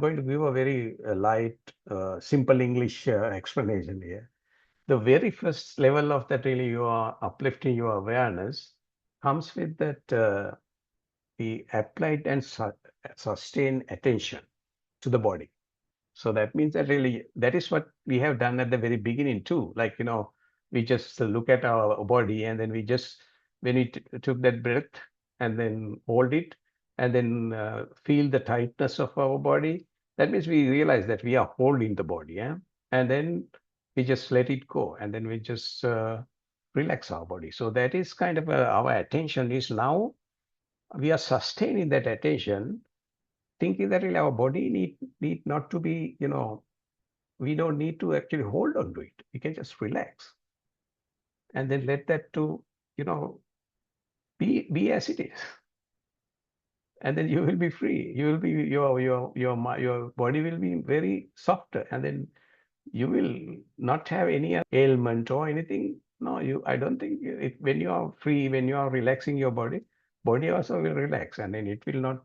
going to give a very light, simple English explanation here. The very first level of that really you are uplifting your awareness comes with that the applied and sustained attention to the body. So that means that really that is what we have done at the very beginning too. Like, we just look at our body and then we just, when we took that breath and then hold it and then feel the tightness of our body, that means we realize that we are holding the body. Yeah. And then we just let it go and then we just relax our body. So that is kind of our attention is now we are sustaining that attention, thinking that really our body need not to be, we don't need to actually hold on to it. We can just relax and then let that to, you know, be as it is. And then you will be free. You will be your body will be very softer, and then you will not have any ailment or anything. No, I don't think when you are free, when you are relaxing your body also will relax, and then it will not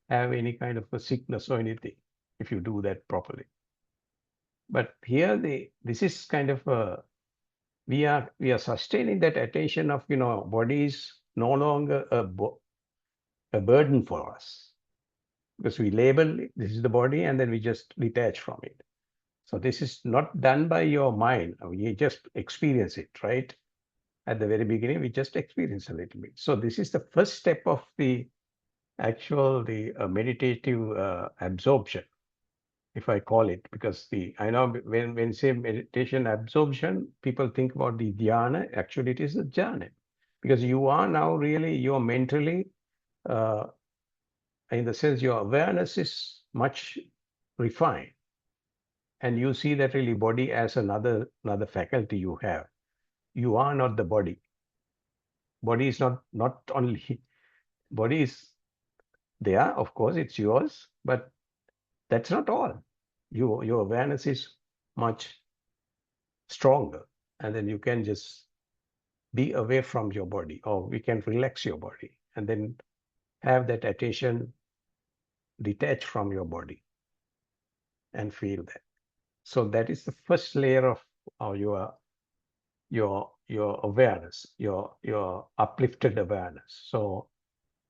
have any kind of a sickness or anything if you do that properly. But here this is kind of we are sustaining that attention of body is no longer a burden for us because we label this is the body and then we just detach from it. So this is not done by your mind. We just experience it, right? At the very beginning, we just experience a little bit. So this is the first step of the meditative absorption, if I call it, because I know when say meditation absorption, people think about the dhyana. Actually, it is a jhana, because you are now really you're mentally, uh, in the sense your awareness is much refined, and you see that really body as another faculty you have. You are not the body. Body is not only body is there, of course, it's yours, but that's not all. Your awareness is much stronger, and then you can just be away from your body, or we can relax your body and then have that attention detached from your body and feel that. So that is the first layer of your awareness, your uplifted awareness. So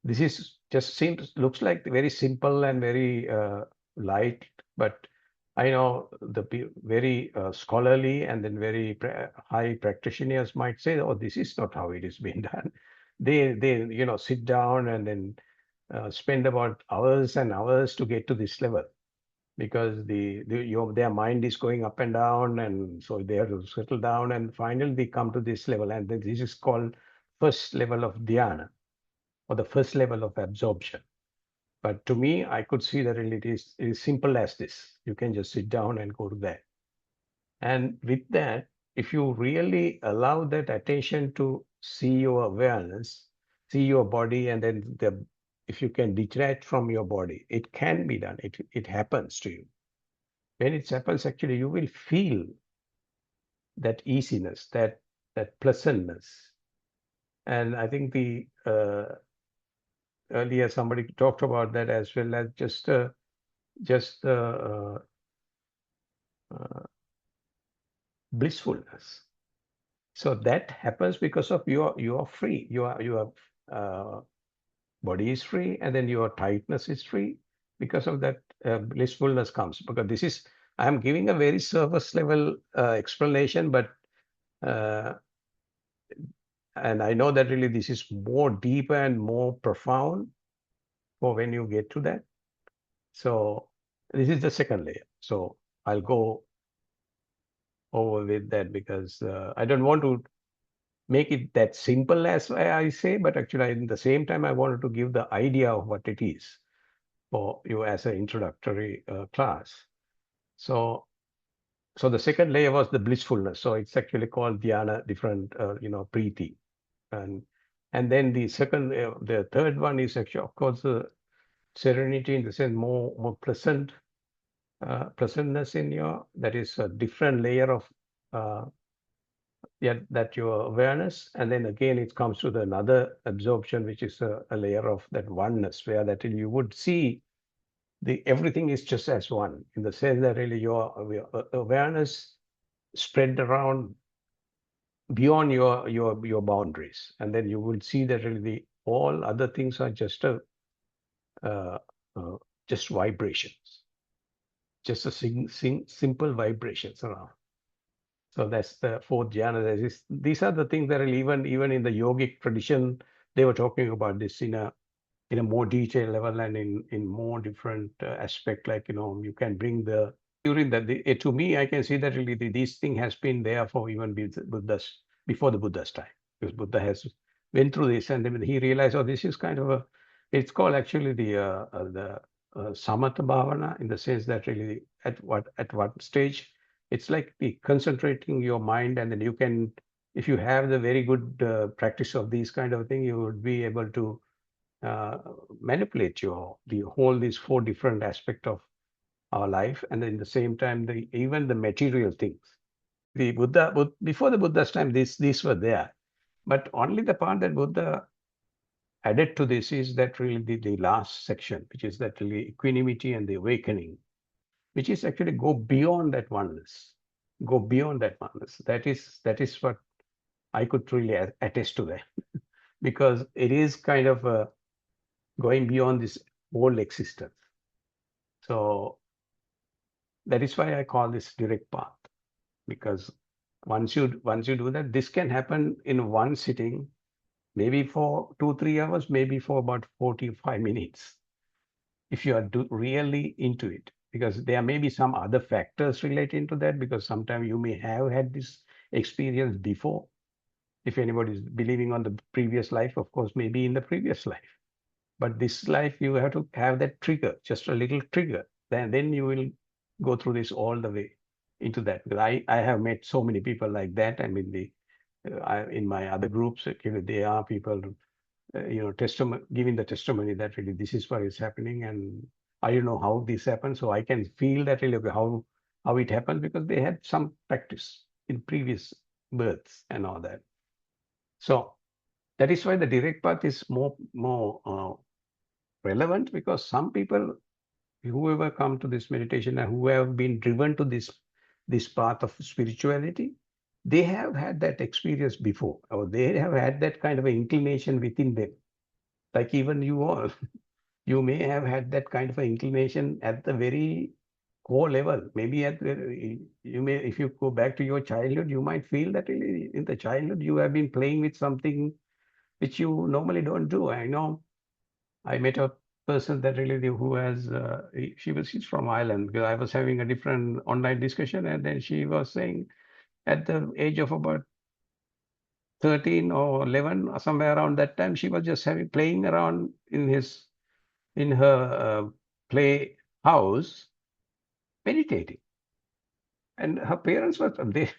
this is just looks like very simple and very light, but I know the very scholarly and then very high practitioners might say, "Oh, this is not how it is being done." They sit down and then spend about hours and hours to get to this level because their mind is going up and down, and so they have to settle down, and finally they come to this level, and then this is called first level of dhyana or the first level of absorption. But to me, I could see that it is simple as this. You can just sit down and go to that. And with that, if you really allow that attention to see your awareness, see your body, and then if you can detach from your body, it can be done. It happens to you. When it happens, actually, you will feel that easiness, that pleasantness. And I think the earlier somebody talked about that as well as just uh, blissfulness. So that happens because of you are free. Your body is free, and then your tightness is free because of that blissfulness comes. Because this is I'm giving a very surface level explanation, but uh, and I know that really this is more deeper and more profound for when you get to that. So this is the second layer. So I'll go over with that because I don't want to make it that simple as I say, but actually in the same time, I wanted to give the idea of what it is for you as an introductory class. So, so the second layer was the blissfulness. So it's actually called dhyana, different, preeti. And and then the third one is actually, of course, serenity in the sense more pleasantness in that is a different layer of uh, that your awareness, and then again it comes to another absorption, which is a layer of that oneness, where that you would see everything is just as one, in the sense that really your awareness spread around beyond your boundaries, and then you will see that really all other things are just uh, uh, just vibrations, just a simple vibrations around. So that's the fourth jhana. These are the things that are even in the yogic tradition, they were talking about this in a more detailed level and in more different aspect. Like, you can bring the during that. To me, I can see that really this thing has been there for even Buddha's before the Buddha's time, because Buddha has went through this, and then he realized, oh, this is kind of a. It's called actually the samatha bhavana, in the sense that really at what stage it's like the concentrating your mind, and then you can, if you have the very good practice of these kind of thing, you would be able to uh, manipulate the whole these four different aspects of our life, and in the same time even the material things. The before the Buddha's time, these were there, but only the part that Buddha added to this is that really the last section, which is that really equanimity and the awakening, which is actually go beyond that oneness, go beyond that oneness. That is what I could really attest to that, because it is kind of going beyond this whole existence. So that is why I call this direct path, because once you do that, this can happen in one sitting, maybe for 2-3 hours, maybe for about 45 minutes, if you are really into it. Because there may be some other factors relating to that, because sometimes you may have had this experience before. If anybody is believing on the previous life, of course, maybe in the previous life. But this life, you have to have that trigger, just a little trigger. Then you will go through this all the way into that. Because I have met so many people like that. I mean, in my other groups, there are people, giving the testimony that really this is what is happening, and I don't know how this happened. So I can feel that really, okay, how it happened, because they had some practice in previous births and all that. So that is why the direct path is more relevant, because some people, whoever come to this meditation and who have been driven to this path of spirituality, they have had that experience before, or they have had that kind of an inclination within them. Like even you all, you may have had that kind of an inclination at the very core level. Maybe you may, if you go back to your childhood, you might feel that really in the childhood you have been playing with something which you normally don't do. I know I met a person that really who has she's from Ireland, because I was having a different online discussion, and then she was saying at the age of about 13 or 11 or somewhere around that time, she was just playing around in her play house, meditating. And her parents were this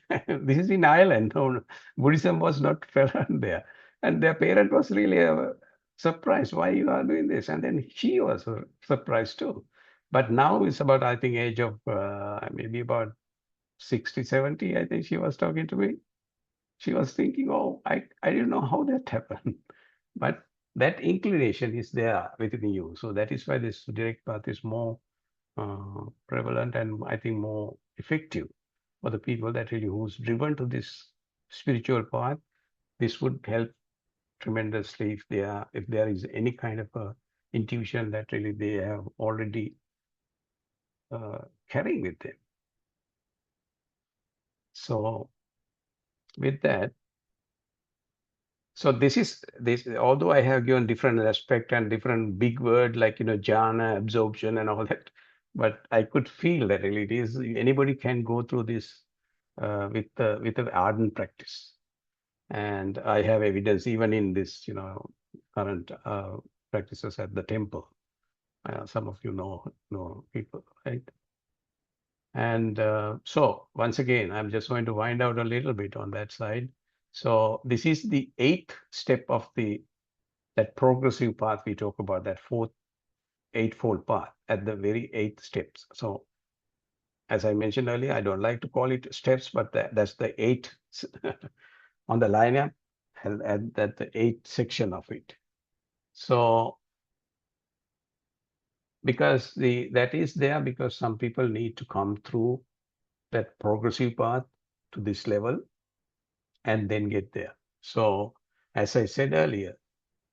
is in Ireland. No, Buddhism was not prevalent there. And their parent was really surprised why you are doing this. And then she was surprised too. But now it's about, I think, age of maybe about 60, 70, I think she was talking to me. She was thinking, oh, I didn't know how that happened. But that inclination is there within you. So that is why this direct path is more prevalent, and I think more effective for the people that really who's driven to this spiritual path. This would help tremendously if there is any kind of a intuition that really they have already carrying with them. So with that, so this, although I have given different aspect and different big word like jhana, absorption, and all that, but I could feel that really it is anybody can go through this with an ardent practice, and I have evidence even in this current practices at the temple. Some of you know people, right? And so once again, I'm just going to wind out a little bit on that side. So this is the 8th step of that progressive path we talk about, that fourth eightfold path at the very 8th steps. So as I mentioned earlier, I don't like to call it steps, but that's the 8 on the lineup, and that the 8th section of it. So because that is there because some people need to come through that progressive path to this level and then get there. So, as I said earlier,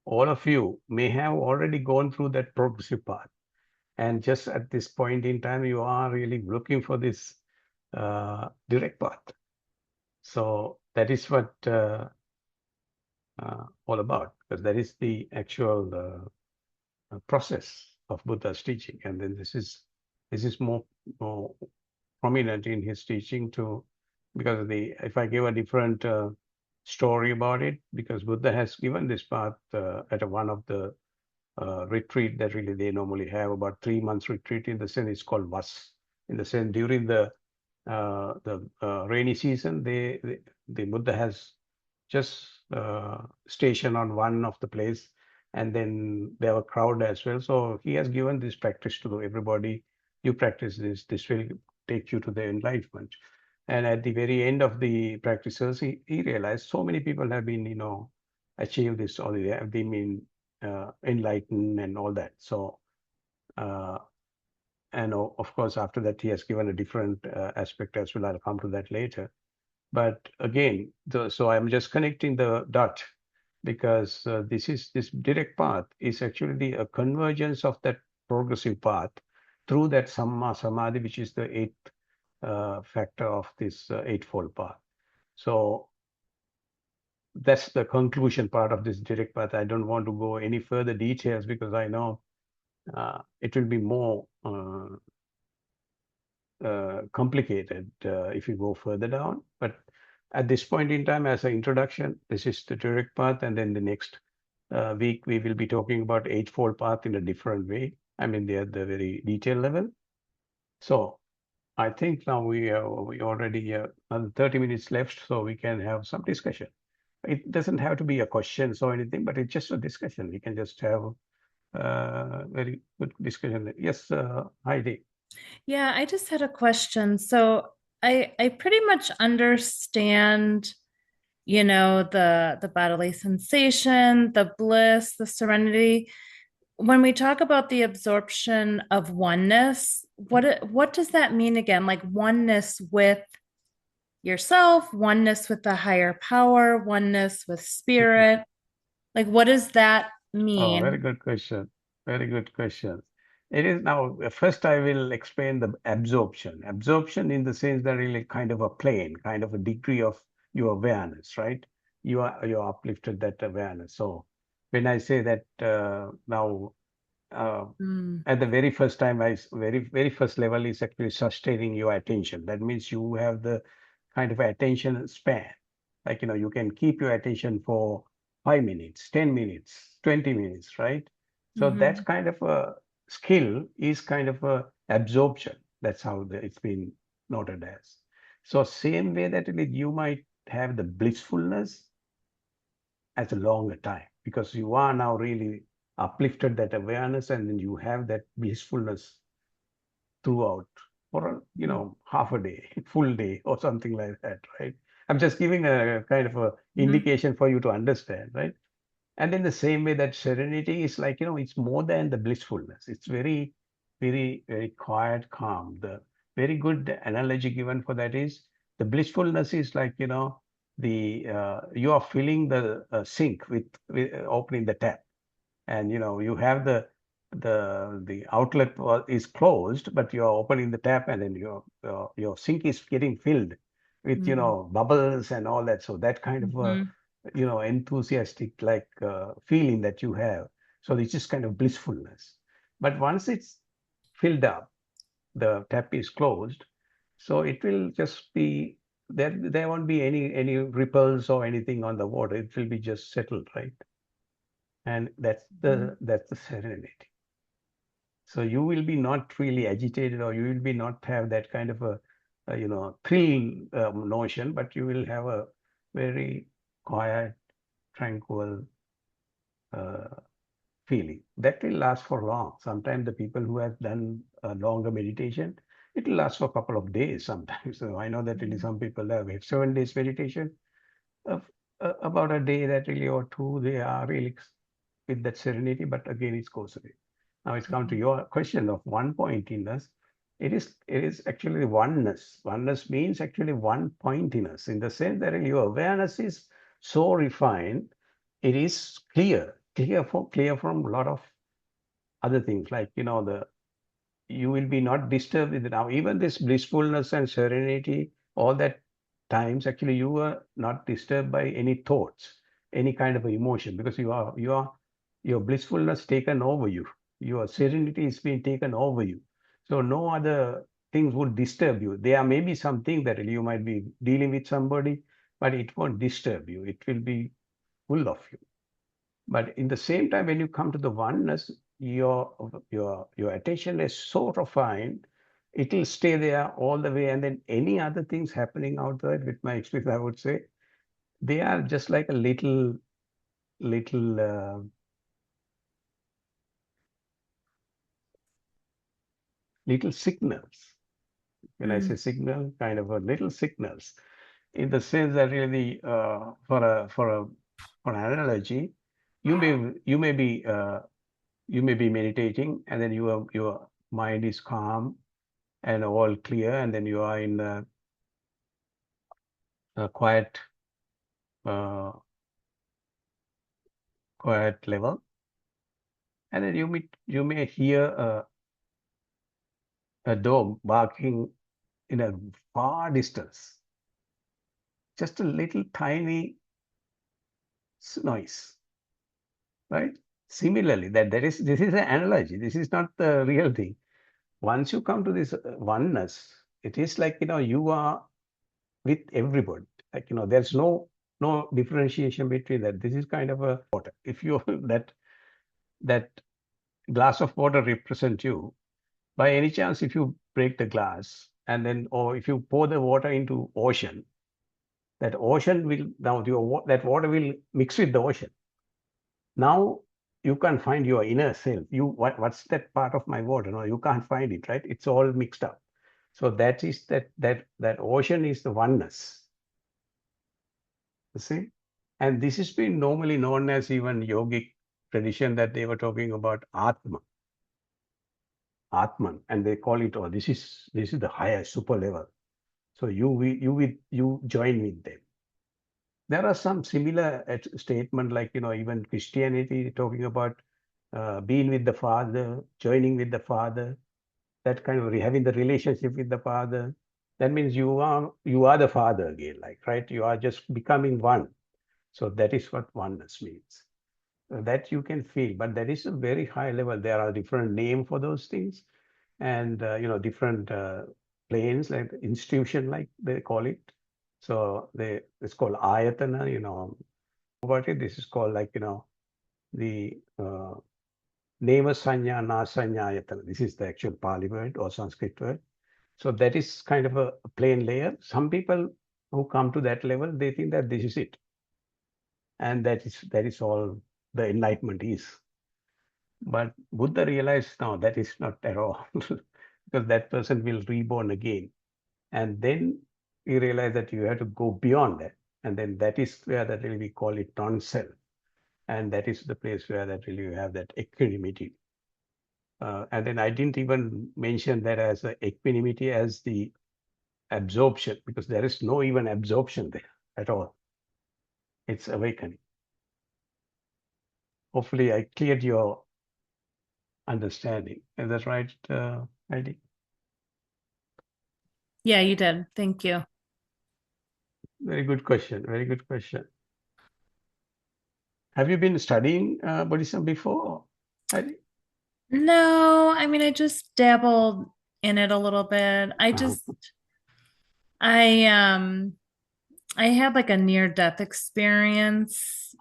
all of you may have already gone through that progressive path. And just at this point in time, you are really looking for this direct path. So that is what all about, because that is the actual process of Buddha's teaching. And then this is more prominent in his teaching too, because if I give a different story about it, because Buddha has given this path at one of the retreat that really they normally have, about 3 months retreat in the sense it's called Vas. In the sense during the rainy season, the Buddha has just station on one of the place, and then there were crowd as well. So he has given this practice to everybody. You practice this. This will take you to the enlightenment. And at the very end of the practices, he realized so many people have been, achieved this, or they have been enlightened and all that. So, and of course, after that, he has given a different aspect as well. I'll come to that later. But again, so I'm just connecting the dot because this direct path is actually a convergence of that progressive path through that Samma Samadhi, which is the eighth factor of this eightfold path. So that's the conclusion part of this direct path. I don't want to go any further details because I know it will be more complicated if you go further down. But at this point in time, as an introduction, this is the direct path, and then the next week we will be talking about eightfold path in a different way. I mean, they're at the very detailed level. So I think now we already another 30 minutes left, so we can have some discussion. It doesn't have to be a questions or anything, but it's just a discussion. We can just have very good discussion. Yes, Heidi. Yeah, I just had a question. So I pretty much understand, the bodily sensation, the bliss, the serenity. When we talk about the absorption of oneness, what does that mean again? Like oneness with yourself, oneness with the higher power, oneness with spirit. Like what does that Oh, very mean? good question. Very good question. It is now, first I will explain the absorption. Absorption in the sense that really kind of a plane, kind of a degree of your awareness, right? You're uplifted that awareness. So when I say that now uh, Mm, at the very first time, very first level is actually sustaining your attention. That means you have the kind of attention span. Like, you can keep your attention for 5 minutes, 10 minutes, 20 minutes, right? So that's mhm, kind of a skill is kind of a absorption. That's how it's been noted as. So same way that you might have the blissfulness as a longer time because you are now really uplifted that awareness and then you have that blissfulness throughout for half a day, full day or something like that, right? I'm just giving a kind of a mhm, indication for you to understand, right? And in the same way that serenity is like, it's more than the blissfulness. It's very, very, very quiet, calm. The very good analogy given for that is the blissfulness is like, you are filling the sink with opening the tap and you have the outlet is closed but you're opening the tap and then your sink is getting filled with mhm, bubbles and all that, so that kind of a mhm, enthusiastic like feeling that you have, so it's just kind of blissfulness. But once it's filled up, the tap is closed, so it will just be there won't be any ripples or anything on the water, it will be just settled, right? And mhm, that's the serenity. So you will be not really agitated, or you will be not have that kind of a thrill notion, but you will have a very quiet, tranquil uh, feeling that will last for long. Sometimes the people who have done a longer meditation, it will last for a couple of days sometimes. So I know that really mhm, some people have 7 days meditation. Of, about a day that really or two, they are really with that serenity, but again it goes away. Now it's come to your question of one pointiness. It is actually oneness. Oneness means actually one pointiness in the sense that your awareness is so refined, it is clear from a lot of other things, like the you will be not disturbed with it. Now even this blissfulness and serenity, all that times actually you are not disturbed by any thoughts, any kind of emotion, because you are your blissfulness taken over you, your serenity is being taken over you, so no other things would disturb you. There may be something that you might be dealing with somebody, but it won't disturb you, it will be full of you. But in the same time, when you come to the oneness, your attention is so refined, it will stay there all the way. And then any other things happening out there, with my experience, I would say, they are just like a little signals. When I say signal, kind of a little signals, in the sense that really, for an analogy, you may you may be you may be meditating, and then your mind is calm and all clear, and then you are in a uh, quiet level, and then you may hear a dog barking in a far distance, just a little tiny noise, right? Similarly, this is an analogy. This is not the real thing. Once you come to this oneness, it is like you are with everybody. Like there's no differentiation between that. This is kind of a water. If you that glass of water represent you, by any chance, if you break the glass and then, or if you pour the water into ocean, that ocean will now that water will mix with the ocean. Now you can't find your inner self. What's that part of my water? No, you can't find it, right? It's all mixed up. So that ocean is the oneness. You see? And this has been normally known as, even yogic tradition, that they were talking about Atman, and they call it, oh, this is the higher super level. So you join with them. There are some similar statement, like even Christianity talking about being with the Father, joining with the Father, that kind of having the relationship with the Father. That means you are the Father again, like, right? You are just becoming one. So that is what oneness means. That you can feel, but that is a very high level. There are different names for those things, and different planes, like institution, like they call it. So it's called ayatana. About it. This is called, like the Neva Sanya Na Sanya Ayatana. This is the actual Pali word or Sanskrit word. So that is kind of a plane layer. Some people who come to that level, they think that this is it, and that is all the enlightenment is. But Buddha realized, no, that is not at all, because that person will reborn again. And then he realized that you have to go beyond that. And then that is where that really we call it non-self. And that is the place where that really you have that equanimity. And then I didn't even mention that as a equanimity as the absorption, because there is no even absorption there at all. It's awakening. Hopefully I cleared your understanding. Is that right, Heidi? Yeah, you did. Thank you. Very good question. Very good question. Have you been studying Buddhism before, Heidi? No, I mean, I just dabbled in it a little bit. Uh-huh. I I had like a near death experience,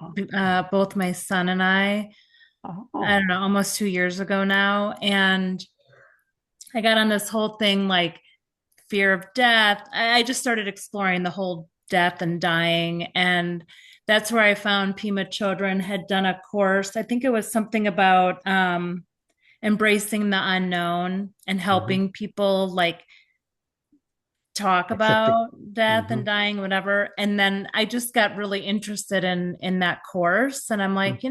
both my son and I don't Oh. know, almost 2 years ago now. And I got on this whole thing like fear of death. I just started exploring the whole death and dying. And that's where I found Pima Chodron had done a course. I think it was something about embracing the unknown and Mhm. helping people like talk Accepting. about death Hmm. and dying, whatever. And then I just got really interested in that course. And I'm like,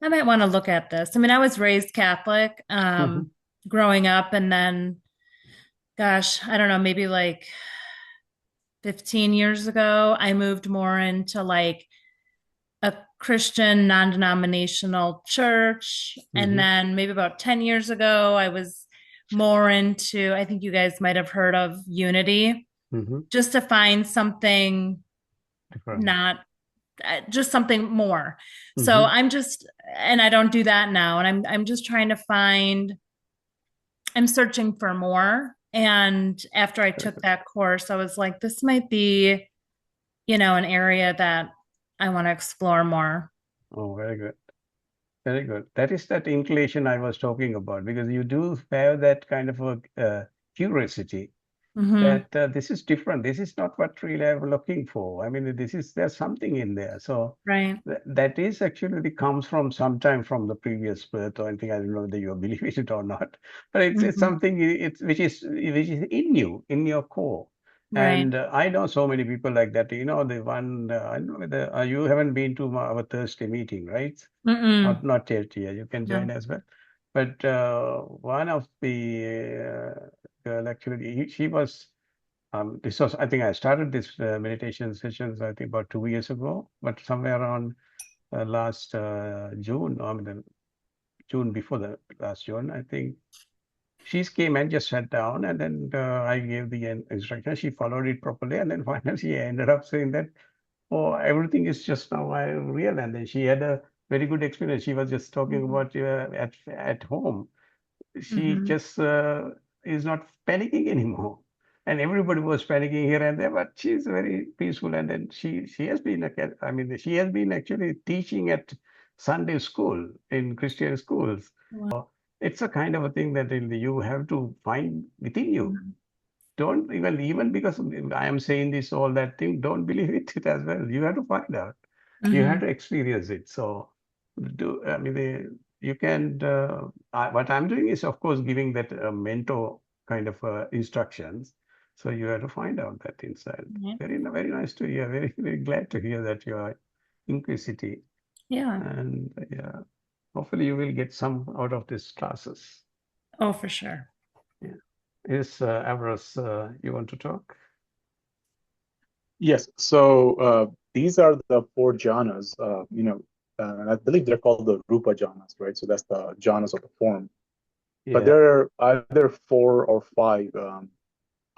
I might want to look at this. I mean, I was raised Catholic, Hmm. growing up, and then, gosh, I don't know, maybe like 15 years ago, I moved more into like a Christian non-denominational church. And Hmm. then maybe about 10 years ago, I was more into, I think you guys might have heard of unity, Hmm. just to find something Different. not just something more. So Hmm. I'm just, and I don't do that now. And I'm just trying to find, I'm searching for more. And after I took that course, I was like, this might be, an area that I want to explore more. Oh, very good. Very good. That is that inclination I was talking about, because you do have that kind of a curiosity Hmm. that this is different. This is not what really I'm looking for. I mean, there's something in there. So Right. that is actually comes from sometime from the previous birth or anything. I don't know whether you believe in it or not, but it's Hmm. something it's which is in you, in your core. Right. And I know so many people like that. The one I don't know whether you haven't been to our Thursday meeting, right? Mm-mm. Not yet here. You can join No. as well. But one of the girl actually, she was. This was, I think, I started this meditation sessions, I think, about 2 years ago. But somewhere around last June, I mean, the June before the last June, I think she came and just sat down, and then I gave the instruction. She followed it properly, and then finally she ended up saying that, "Oh, everything is just now real." And then she had a very good experience. She was just talking Hmm. about at home. She Hmm. just is not panicking anymore. And everybody was panicking here and there, but she's very peaceful. And then she has been I mean, she has been actually teaching at Sunday school in Christian schools. Wow. It's a kind of a thing that you have to find within you. Don't even because I am saying this all that thing, don't believe it as well. You have to find out. You have Hmm. to experience it. So I mean, you can. What I'm doing is, of course, giving that mentor kind of instructions. So you have to find out that inside. Right. Very nice to hear. Very, very glad to hear that you are inquisitive. Yeah. And yeah, hopefully you will get some out of these classes. Oh, for sure. Yeah. Is Avros, you want to talk? Yes, so these are the four jhanas, and I believe they're called the rupa jhanas, right? So that's the jhanas of the form. But Yeah. there are either four or five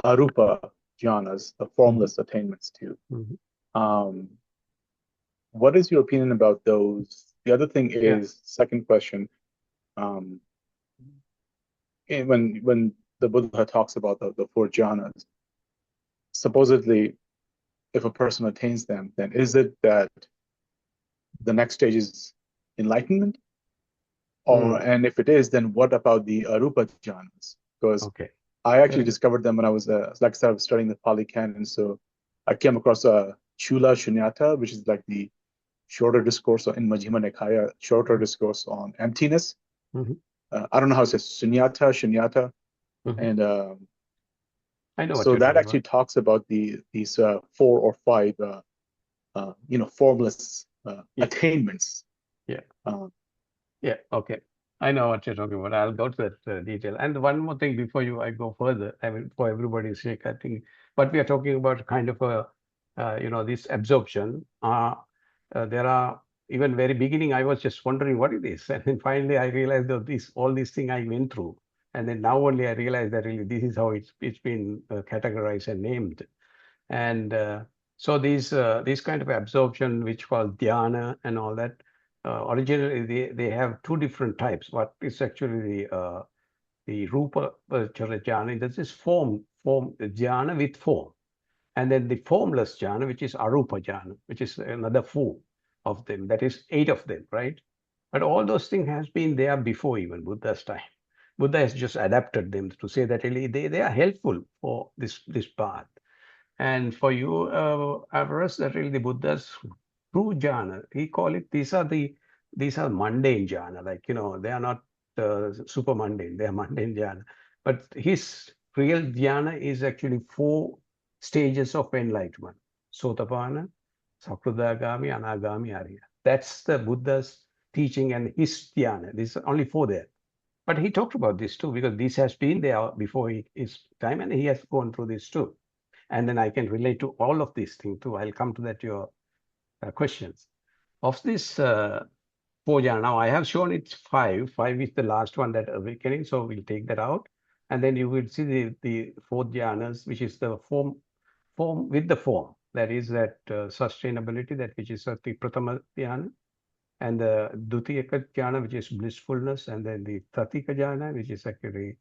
arupa jhanas, the Hmm. formless attainments too. Hmm. Um, what is your opinion about those? The other thing Yeah. is, second question, um, when the Buddha talks about the four jhanas, supposedly, if a person attains them, then is it that the next stage is enlightenment? Mm. And if it is, then what about the Arupa jhanas? Because Okay. I actually Very good. discovered them when I was, like I said, I was studying the Pali Canon. So I came across Chula Shunyata, which is like the shorter discourse in Majjhima Nikaya, shorter Mhm. discourse on emptiness. Mhm. I don't know how it says Shunyata. Mhm. And I know what so you're that talking actually about. talks about these four or five, formless Yeah. attainments. Yeah. Uh, Yeah. Okay. I know what you're talking about. I'll go to that detail. And one more thing before I go further, I mean, for everybody's sake, I think what we are talking about kind of this absorption. There are even very beginning, I was just wondering what it is. And then finally I realized that all these things I went through. And then now only I realized that really this is how it's been categorized and named. And so these kind of absorption, which called dhyana and all that, originally they have two different types. What is actually the rupa jhana, that is form jhana with form, and then the formless jhana, which is arupa jhana, which is another four of them. That is eight of them, right? But all those things has been there before even Buddha's time. Buddha has just adapted them to say that really they are helpful for this path. And for you, Avars, that really the Buddha's true jhana, he call it, these are mundane jhana, like, they are not super mundane, they are mundane jhana. But his real jhana is actually four stages of enlightenment. Sotapanna, Sakradagami, Anagami, Arya. That's the Buddha's teaching and his dhyana. This is only 4 there. But he talked about this too, because this has been there before his time, and he has gone through this too. And then I can relate to all of these things too. I'll come to that, your questions. Of this 4 jhana, now I have shown it's 5. 5 is the last one, that awakening. So we'll take that out. And then you will see the 4 jhanas, which is the form with the form. That is that sustainability, that which is the Pratama dhyana. And the Dutiyaka jhana, which is blissfulness. And then the Tatika jhana, which is actually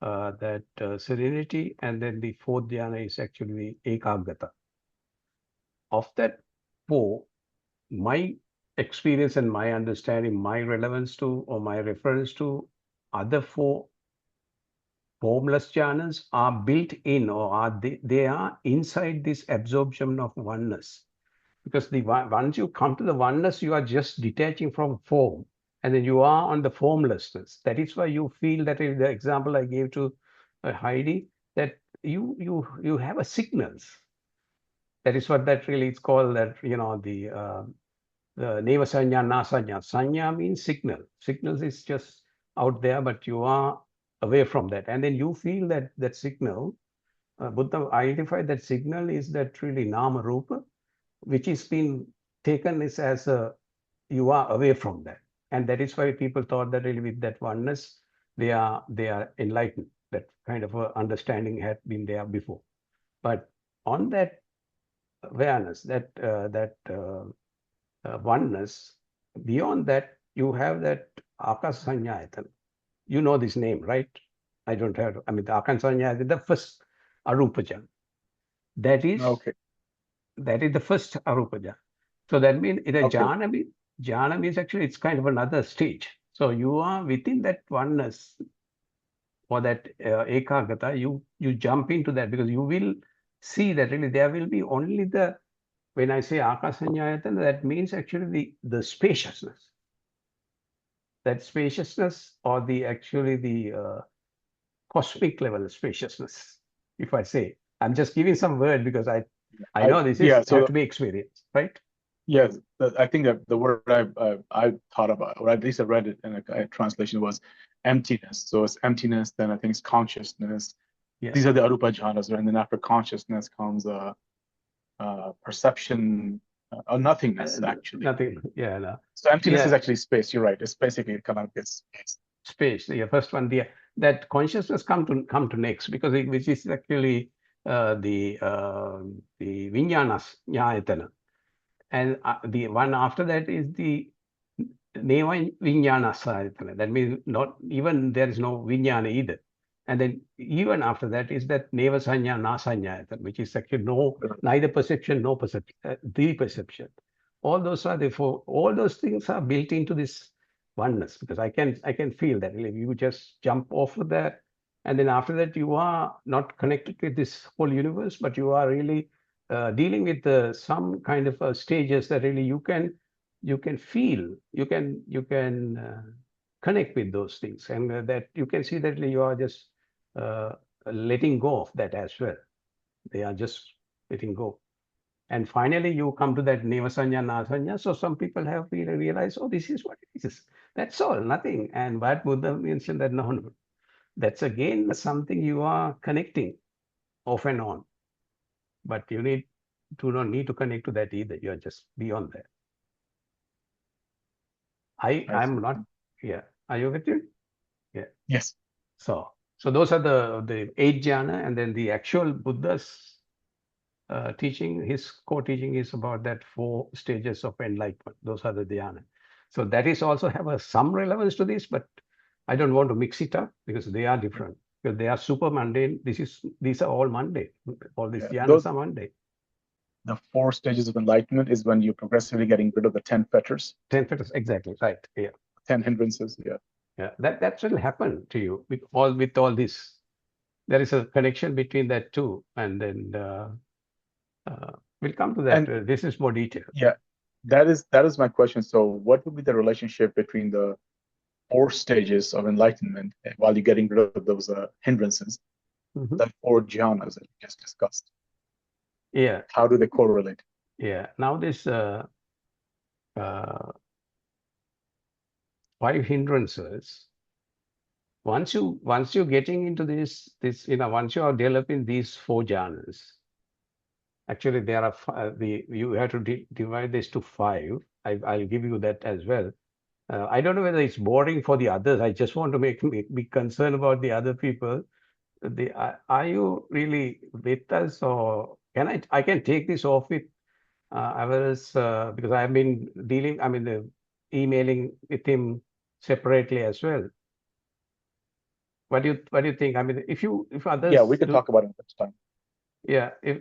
that serenity. And then the 4th jhana is actually the Ekagata. Of that 4, my experience and my understanding, my relevance to, or my reference to other 4 formless jhanas are built in, or are they are inside this absorption of oneness. Because once you come to the oneness, you are just detaching from form, and then you are on the formlessness. That is why you feel that, in the example I gave to Heidi, that you have a signals. That is what that really is called, that, the neva sanya, na sanya. Sanya means signal. Signals is just out there, but you are away from that. And then you feel that signal, Buddha identified that signal is that really nama rupa, which is being taken as you are away from that. And that is why people thought that really with that oneness, they are enlightened. That kind of understanding had been there before. But on that awareness, that oneness, beyond that, you have that akasanyayatana. You know this name, right? I don't have, the akasanyayatana, the first arupa jhana. That is Okay. That is the first arupa jhana. So that means in a Okay. jhana means actually it's kind of another stage. So you are within that oneness, or that ekagata, you jump into that, because you will see that really there will be only when I say akasanyayatana, that means actually the spaciousness. That spaciousness, or the cosmic level spaciousness, if I say. I'm just giving some word, because I know this yeah, is so have to be experienced, right? yes, I think that the word I thought about, or at least I read it in a translation, was emptiness. So it's emptiness, then I think it's consciousness. Yes. These are the arupa jhanas, and then after consciousness comes perception, or nothingness, actually. Nothing. Yeah. No. So emptiness Yeah. is actually space. You're right. It's basically kind of this space. Space. The first one, that consciousness come to next, because which is actually the vinyanas nyayatana, and the one after that is the neva vinyanas ayatana. That means not even there is no vinyana either. And then even after that is that neva sanya na sanya, which is actually neither perception, no perception, the perception. All those are all those things are built into this oneness, because I can feel that you just jump off of that, and then after that you are not connected with this whole universe, but you are really dealing with some kind of stages that really you can feel, you can connect with those things, and that you can see that you are just letting go of that as well. They are just letting go. And finally, you come to that Nevasanya, Nasanya. So some people have really realized, oh, this is what it is. That's all, nothing. And but Buddha mentioned that no, that's again something you are connecting off and on. But you do not need to connect to that either. You're just beyond that. I'm not, yeah. Are you with me? Yeah. Yes. So those are the 8 jhana, and then the actual Buddha's teaching, his core teaching is about that 4 stages of enlightenment. Those are the dhyana. So that is also have some relevance to this, but I don't want to mix it up, because they are different. Because they are super mundane. These are all mundane. All these dhyanas are mundane. The 4 stages of enlightenment is when you're progressively getting rid of the 10 fetters. 10 fetters, exactly, right. Yeah. 10 hindrances, yeah. Yeah, that will happen to you with all this. There is a connection between that too, and then we'll come to that. And this is more detailed. Yeah, that is my question. So what would be the relationship between the 4 stages of enlightenment while you're getting rid of those hindrances, the 4 jhanas that we just discussed? Yeah. How do they correlate? Yeah. Now this 5 hindrances. Once you're getting into this, once you are developing these 4 jhanas, actually there are you have to divide this to 5. I'll give you that as well. I don't know whether it's boring for the others. I just want to make be concerned about the other people. Are you really with us, or I can take this off with others, because I've been emailing with him separately as well. What do you think? I mean, if others Yeah, we could do, talk about it next time. yeah, if